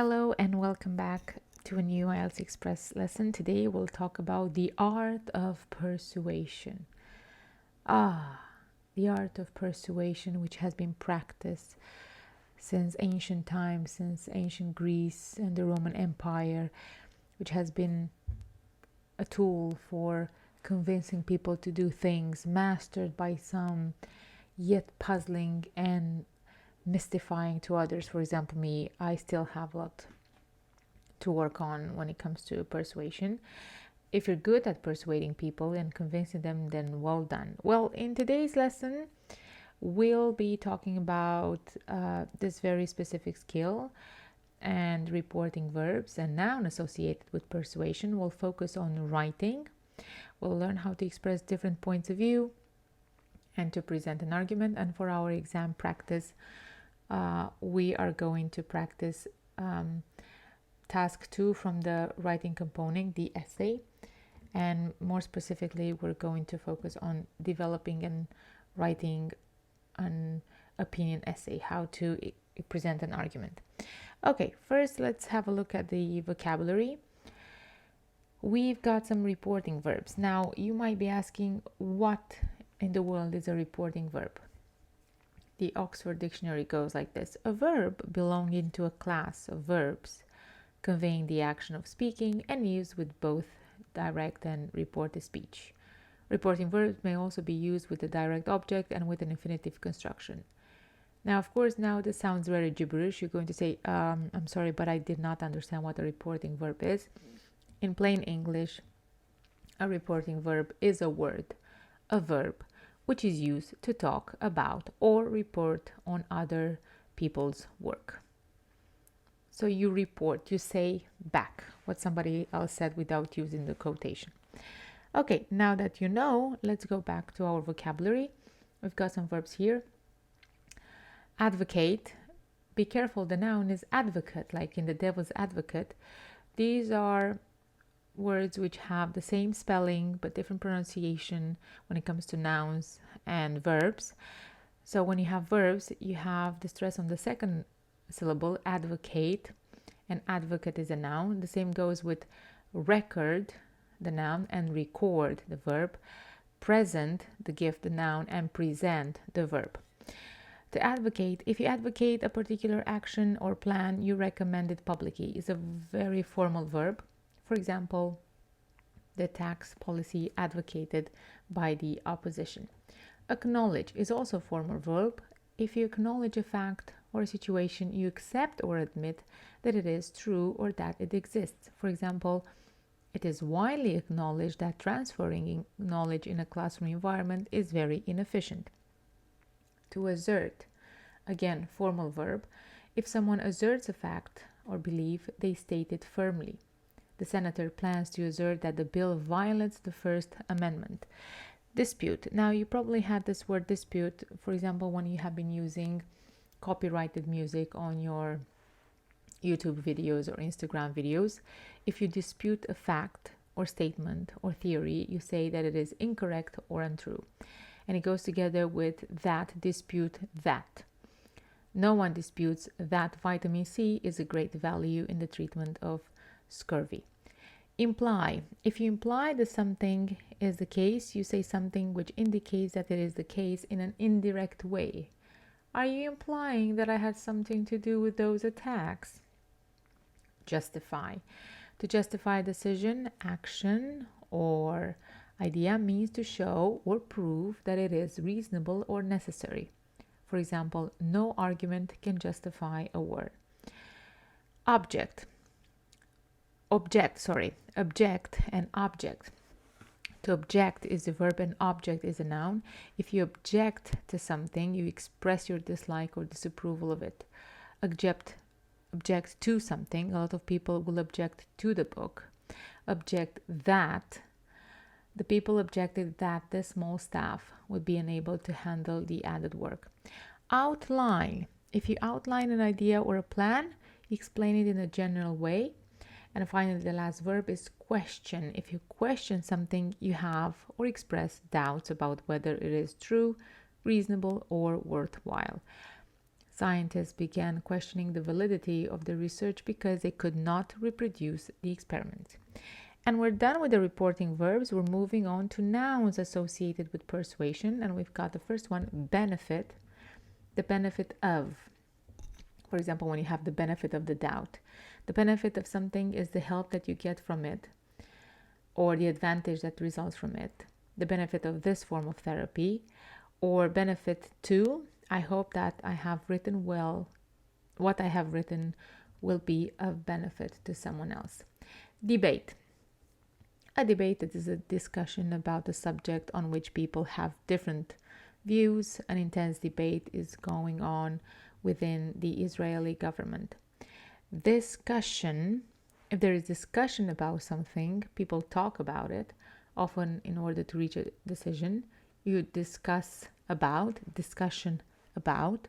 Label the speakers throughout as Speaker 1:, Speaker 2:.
Speaker 1: Hello and welcome back to a new IELTS Express lesson. Today we'll talk about the art of persuasion. The art of persuasion, which has been practiced since ancient times, since ancient Greece and the Roman Empire, which has been a tool for convincing people to do things, mastered by some, yet puzzling and mystifying to others. For example, me, I still have a lot to work on when it comes to persuasion. If you're good at persuading people and convincing them, then well done. Well, in today's lesson, we'll be talking about this very specific skill and reporting verbs and noun associated with persuasion. We'll focus on writing. We'll learn how to express different points of view and to present an argument. And for our exam practice, we are going to practice task 2 from the writing component, the essay. And more specifically, we're going to focus on developing and writing an opinion essay, how to present an argument. Okay, first let's have a look at the vocabulary. We've got some reporting verbs. Now, you might be asking, what in the world is a reporting verb? The Oxford Dictionary goes like this: a verb belonging to a class of verbs conveying the action of speaking and used with both direct and reported speech. Reporting verbs may also be used with a direct object and with an infinitive construction. Now, of course, now this sounds very gibberish. You're going to say, I'm sorry, but I did not understand what a reporting verb is. In plain English, a reporting verb is a word, a verb, which is used to talk about or report on other people's work. So you report, you say back what somebody else said without using the quotation. Okay, now that you know, let's go back to our vocabulary. We've got some verbs here. Advocate. Be careful, the noun is advocate, like in the devil's advocate. These are words which have the same spelling but different pronunciation when it comes to nouns and verbs. So when you have verbs, you have the stress on the second syllable, advocate, and advocate is a noun. The same goes with record, the noun, and record, the verb. Present, the gift, the noun, and present, the verb. To advocate, if you advocate a particular action or plan, you recommend it publicly. It's a very formal verb. For example, the tax policy advocated by the opposition. Acknowledge is also a formal verb. If you acknowledge a fact or a situation, you accept or admit that it is true or that it exists. For example, it is widely acknowledged that transferring knowledge in a classroom environment is very inefficient. To assert, again, formal verb. If someone asserts a fact or belief, they state it firmly. The senator plans to assert that the bill violates the First Amendment. Dispute. Now, you probably had this word dispute, for example, when you have been using copyrighted music on your YouTube videos or Instagram videos. If you dispute a fact or statement or theory, you say that it is incorrect or untrue. And it goes together with that, dispute that. No one disputes that vitamin C is a great value in the treatment of scurvy. Imply. If you imply that something is the case, you say something which indicates that it is the case in an indirect way. Are you implying that I had something to do with those attacks? Justify. To justify a decision, action, or idea means to show or prove that it is reasonable or necessary. For example, no argument can justify a war. Object and object. To object is a verb and object is a noun. If you object to something, you express your dislike or disapproval of it. Object to something. A lot of people will object to the book. Object that. The people objected that the small staff would be unable to handle the added work. Outline. If you outline an idea or a plan, you explain it in a general way. And finally, the last verb is question. If you question something, you have or express doubts about whether it is true, reasonable, or worthwhile. Scientists began questioning the validity of the research because they could not reproduce the experiments. And we're done with the reporting verbs. We're moving on to nouns associated with persuasion. And we've got the first one, benefit, the benefit of. For example, when you have the benefit of the doubt. The benefit of something is the help that you get from it or the advantage that results from it. The benefit of this form of therapy, or benefit to. I hope that I have written well. What I have written will be of benefit to someone else. Debate. A debate is a discussion about a subject on which people have different views. An intense debate is going on within the Israeli government. Discussion. If there is discussion about something, people talk about it, often in order to reach a decision. You discussion about.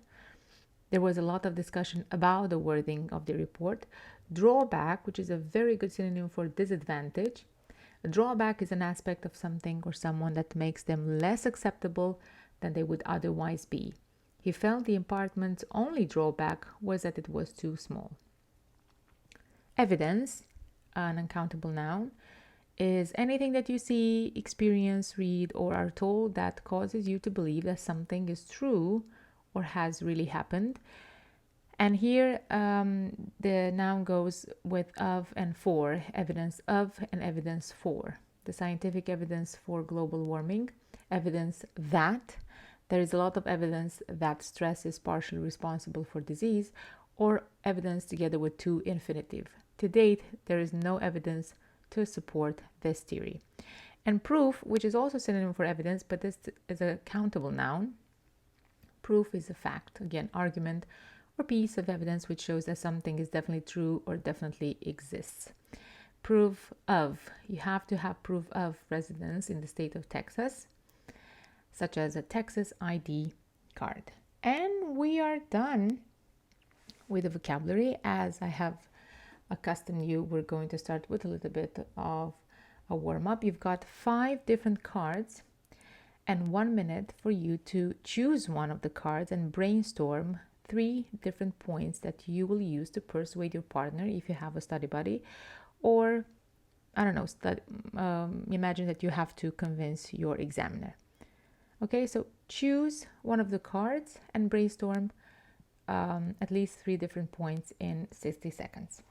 Speaker 1: There was a lot of discussion about the wording of the report. Drawback, which is a very good synonym for disadvantage. A drawback is an aspect of something or someone that makes them less acceptable than they would otherwise be. He felt the apartment's only drawback was that it was too small. Evidence, an uncountable noun, is anything that you see, experience, read, or are told that causes you to believe that something is true or has really happened. And here the noun goes with of and for, evidence of and evidence for. The scientific evidence for global warming, evidence that there is a lot of evidence that stress is partially responsible for disease, or evidence together with to infinitive. To date, there is no evidence to support this theory. And proof, which is also synonym for evidence, but this is a countable noun. Proof is a fact, again, argument or piece of evidence which shows that something is definitely true or definitely exists. Proof of, you have to have proof of residence in the state of Texas, such as a Texas ID card. And we are done with the vocabulary. As I have accustomed you, we're going to start with a little bit of a warm-up. You've got 5 different cards and 1 minute for you to choose one of the cards and brainstorm 3 different points that you will use to persuade your partner if you have a study buddy, or I don't know, imagine that you have to convince your examiner. Okay, so choose one of the cards and brainstorm at least 3 different points in 60 seconds.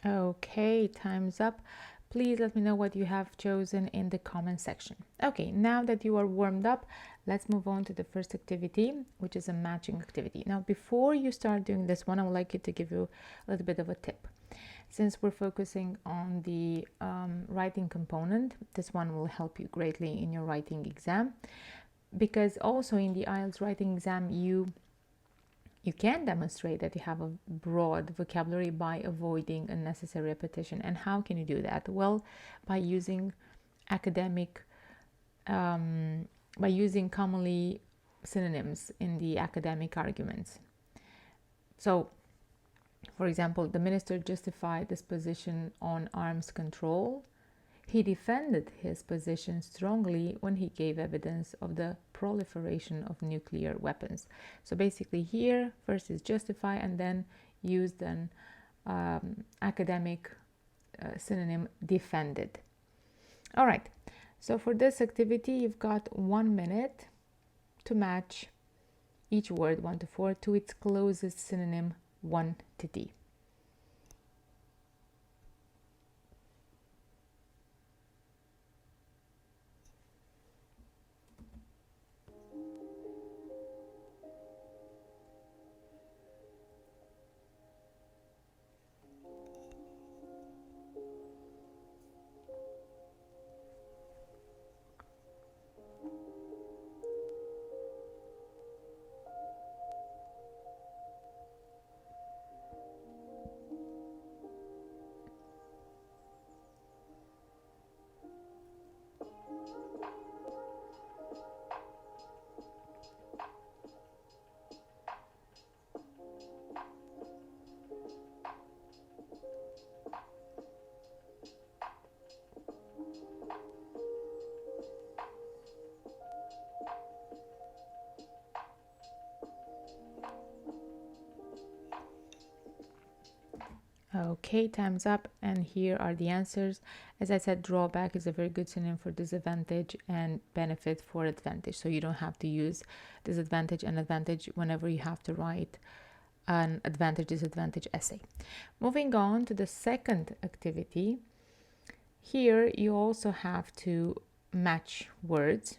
Speaker 1: Okay, time's up. Please let me know what you have chosen in the comment section. Okay, now that you are warmed up, let's move on to the first activity, which is a matching activity. Now, before you start doing this one, I would like to give you a little bit of a tip. Since we're focusing on the writing component, this one will help you greatly in your writing exam, because also in the IELTS writing exam, you can demonstrate that you have a broad vocabulary by avoiding unnecessary repetition. And how can you do that? Well, by using commonly synonyms in the academic arguments. So, for example, the minister justified this position on arms control. He defended his position strongly when he gave evidence of the proliferation of nuclear weapons. So basically here, first is justify and then use an academic synonym, defended. All right, so for this activity, you've got 1 minute to match each word 1 to 4 to its closest synonym 1 to D. Okay, time's up, and here are the answers. As I said, drawback is a very good synonym for disadvantage, and benefit for advantage. So you don't have to use disadvantage and advantage whenever you have to write an advantage disadvantage essay. Moving on to the second activity. Here you also have to match words.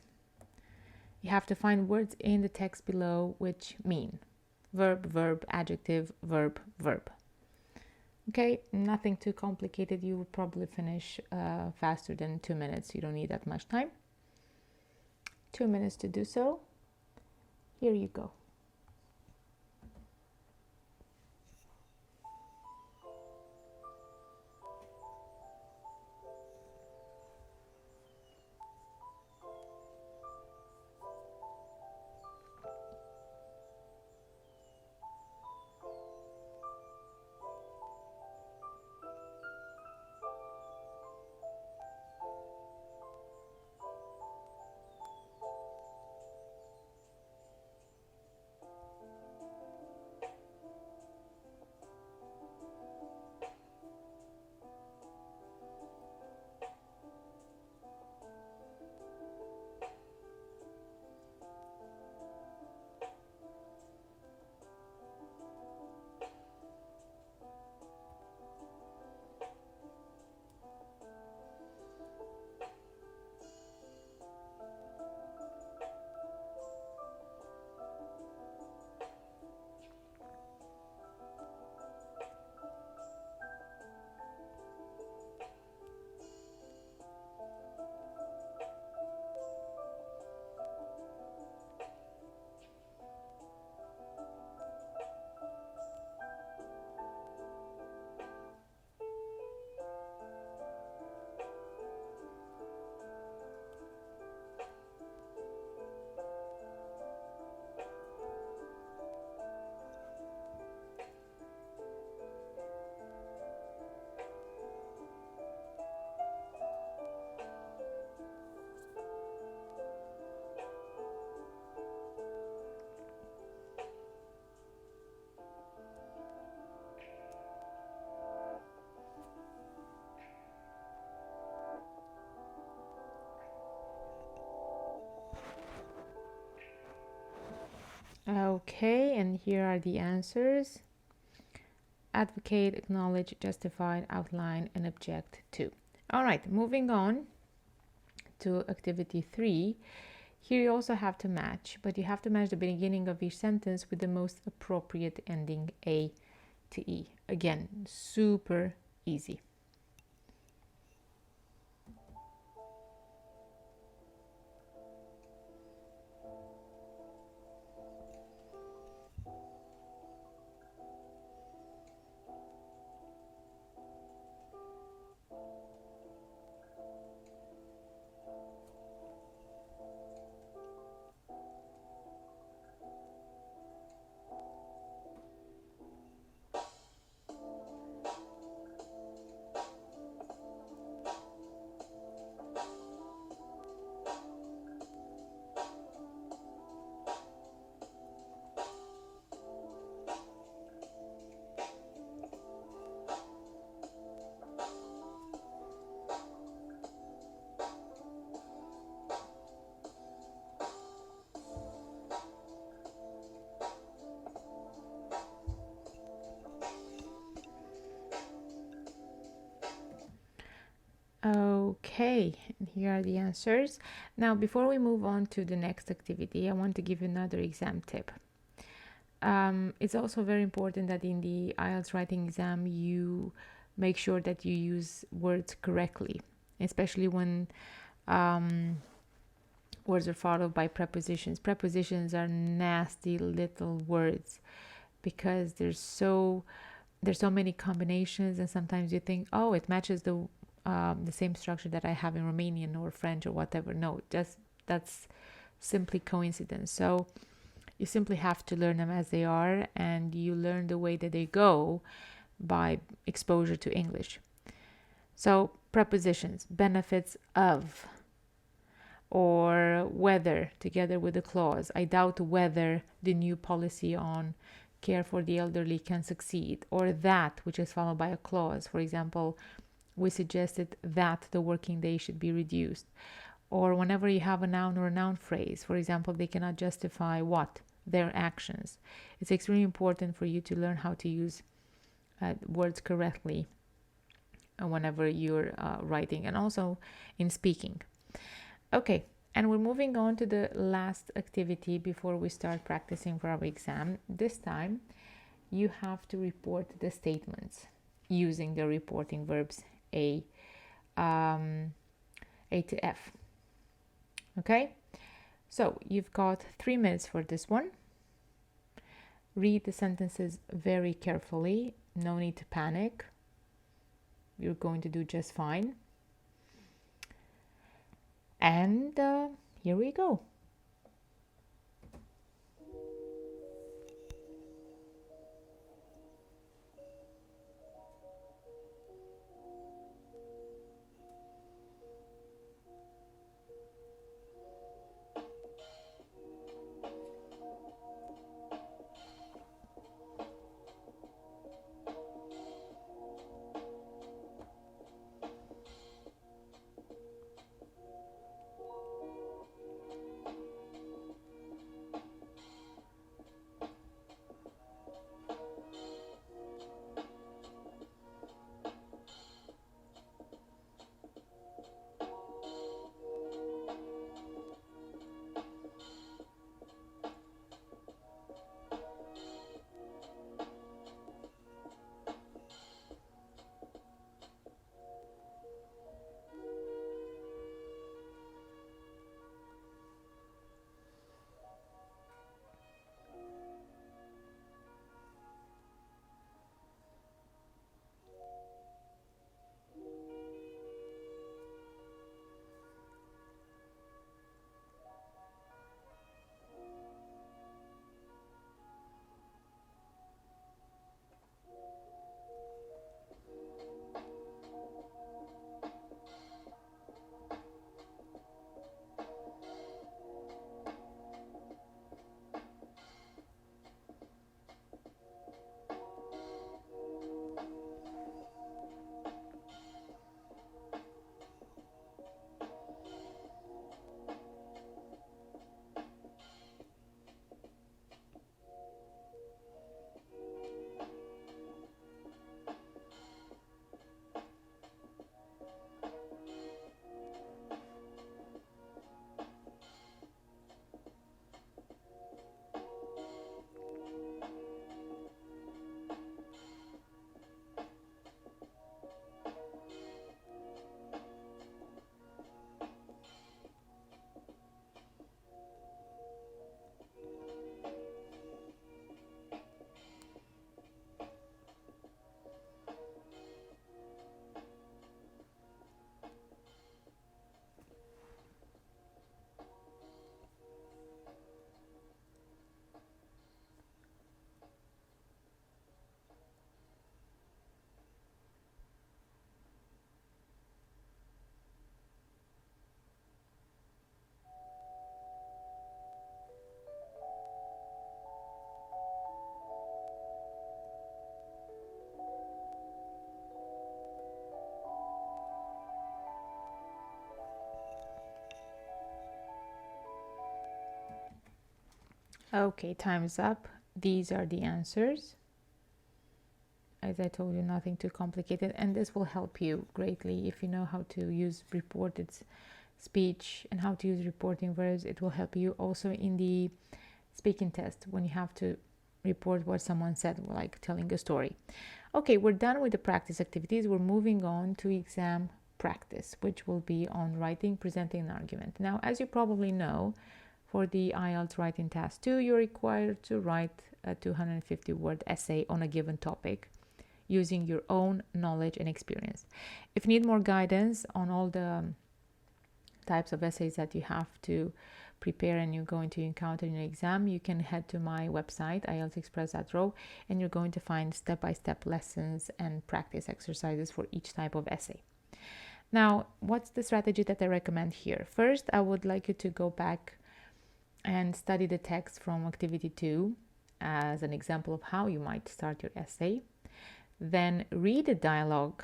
Speaker 1: You have to find words in the text below which mean verb, verb, adjective, verb, verb. Okay, nothing too complicated. You will probably finish faster than 2 minutes. You don't need that much time. 2 minutes to do so. Here you go. Okay, and here are the answers. Advocate, acknowledge, justify, outline, and object to. All right, moving on to activity 3. Here you also have to match, but you have to match the beginning of each sentence with the most appropriate ending A to E. Again, super easy. Okay, and here are the answers. Now, before we move on to the next activity, I want to give you another exam tip. It's also very important that in the IELTS writing exam, you make sure that you use words correctly, especially when words are followed by prepositions. Prepositions are nasty little words because there's so many combinations, and sometimes you think, oh, it matches the same structure that I have in Romanian or French or whatever. No, just that's simply coincidence. So you simply have to learn them as they are, and you learn the way that they go by exposure to English. So prepositions, benefits of, or whether, together with the clause. I doubt whether the new policy on care for the elderly can succeed, or that, which is followed by a clause. For example, we suggested that the working day should be reduced. Or whenever you have a noun or a noun phrase, for example, they cannot justify what? Their actions. It's extremely important for you to learn how to use words correctly whenever you're writing, and also in speaking. Okay, and we're moving on to the last activity before we start practicing for our exam. This time, you have to report the statements using the reporting verbs A to F. Okay, so you've got 3 minutes for this one. Read the sentences very carefully. No need to panic. You're going to do just fine. And here we go. Okay, time's up. These are the answers. as I told you, nothing too complicated, and this will help you greatly if you know how to use reported speech and how to use reporting verbs. It will help you also in the speaking test when you have to report what someone said, like telling a story. Okay, we're done with the practice activities. We're moving on to exam practice, which will be on writing, presenting an argument. Now, as you probably know, for the IELTS writing task 2, you're required to write a 250-word essay on a given topic using your own knowledge and experience. If you need more guidance on all the types of essays that you have to prepare and you're going to encounter in your exam, you can head to my website, ieltsexpress.ro, and you're going to find step-by-step lessons and practice exercises for each type of essay. Now, what's the strategy that I recommend here? First, I would like you to go back and study the text from activity 2 as an example of how you might start your essay. Then read the dialogue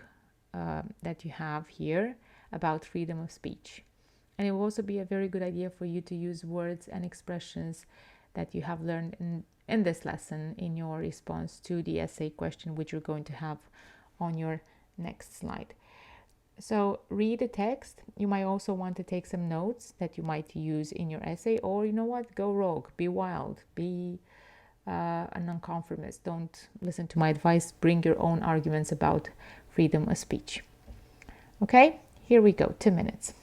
Speaker 1: that you have here about freedom of speech. And it will also be a very good idea for you to use words and expressions that you have learned in this lesson in your response to the essay question, which you're going to have on your next slide. So read the text. You might also want to take some notes that you might use in your essay, or you know what, go rogue, be wild, be a nonconformist. Don't listen to my advice. Bring your own arguments about freedom of speech. Okay, here we go, 2 minutes.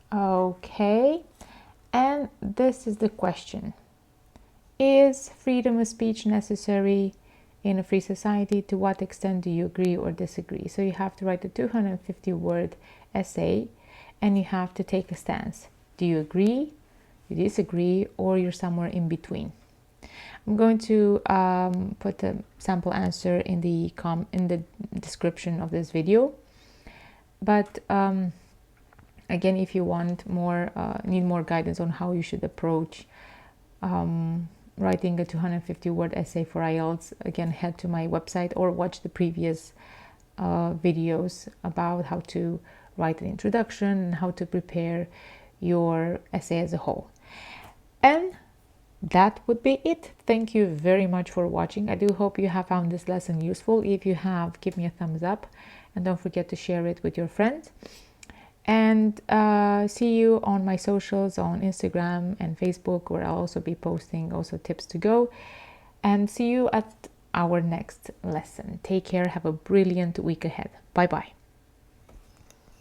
Speaker 1: Okay, and this is the question. Is freedom of speech necessary in a free society? To what extent do you agree or disagree? So you have to write a 250-word essay and you have to take a stance. Do you agree, you disagree, or you're somewhere in between? I'm going to put a sample answer in the description of this video. But again, if you want more, need more guidance on how you should approach writing a 250-word essay for IELTS, again, head to my website or watch the previous videos about how to write an introduction and how to prepare your essay as a whole. And that would be it. Thank you very much for watching. I do hope you have found this lesson useful. If you have, give me a thumbs up and don't forget to share it with your friends. And see you on my socials on Instagram and Facebook, where I'll also be posting also tips to go. And see you at our next lesson. Take care. Have a brilliant week ahead. Bye bye.